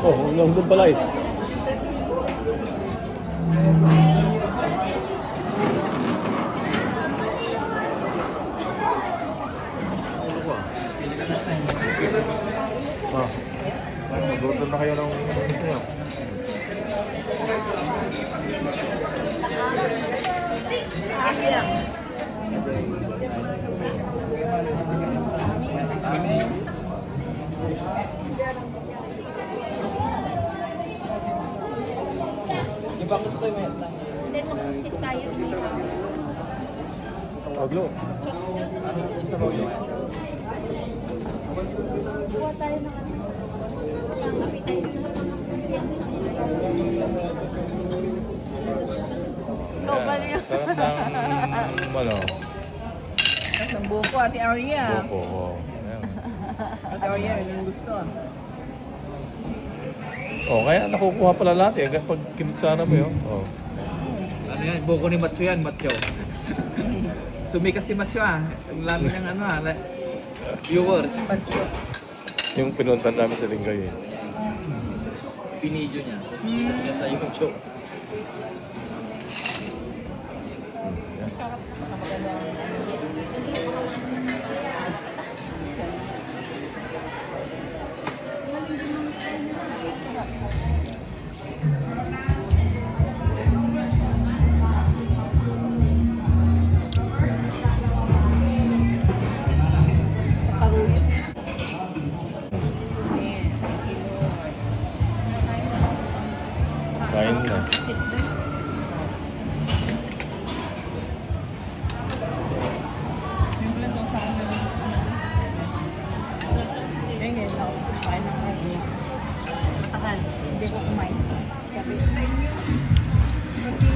Oh, hanggang doon pala eh. Ah, mag-order na kayo ng ano? Iba ko ito yung Then mag-sit tayo. Paglo. isa mo yun. Kuha tayo ng ikaw ba niya? Sarap ng ano? Ang buko, Ate Aria. Buko, oh. Ate Aria, yun yung gusto. Oh, kaya nakukuha pala lahat eh. Pag kinutsana mo yun. Oh. Ano yan? Buko ni Macho yan, Macho. Sumikat si Macho ah. Ang lami ng ano ah. Viewers. Macho. Yung pinuntan namin sa Lingay eh. Pinidyo niya. Kaya sa YouTube. Sarap na. Kain na. Sit doon. Yung pala doon sa akin na. Ayun, ako kumain ng karne. Matagal. Hindi ko kumain. Gabi.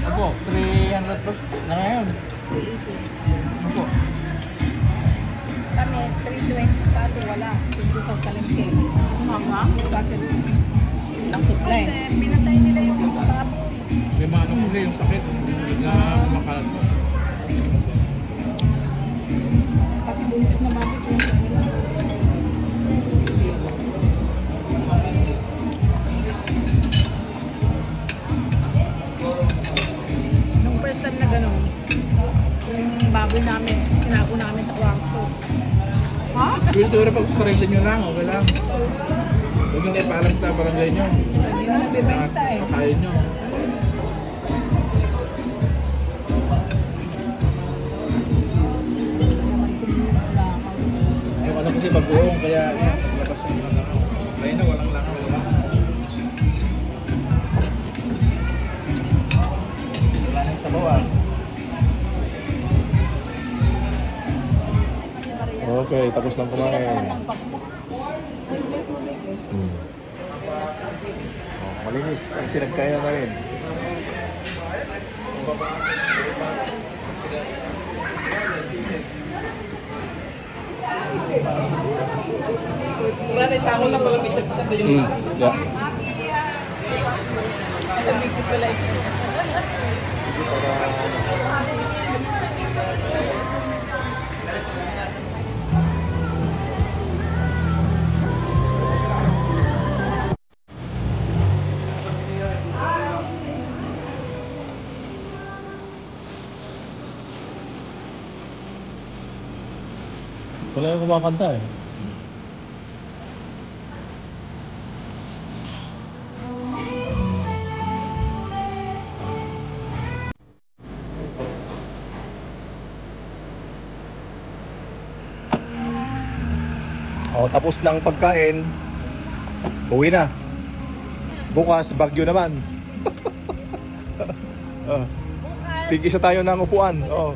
Ako, 300 plus na ngayon. 380. Ako. Kami, 320 pa ito wala. Hindi sa kalengke. Mama? Bakit? Ang supply. Kasi pinatay nila yung tabo. May mga ano uli yung sakit na makalat. Pati buntot na mami ko. Nung first time na gano'n, yung baboy namin, sinago namin sa Wangso. Ha? Biltura pag sarili nyo lang, okay lang. Huwag hindi paalam sa barangay nyo. Hindi na nabibenta eh. Kaya nyo. Yung ano kasi bagoong, kaya labas yung mga lakaw. Kaya na walang lakaw. Wala nang sabaw ah. Okay, tapos lang kumain. Oh, malinis ang pinagkainan namin. Wala na isa lang pala may isa doon. Yeah. Alamig ko pala ito. Wala yung kumakanta eh. Oh, tapos ng pagkain, uwi na. Bukas, Baguio naman. Tigisa tayo ng upuan. Oh.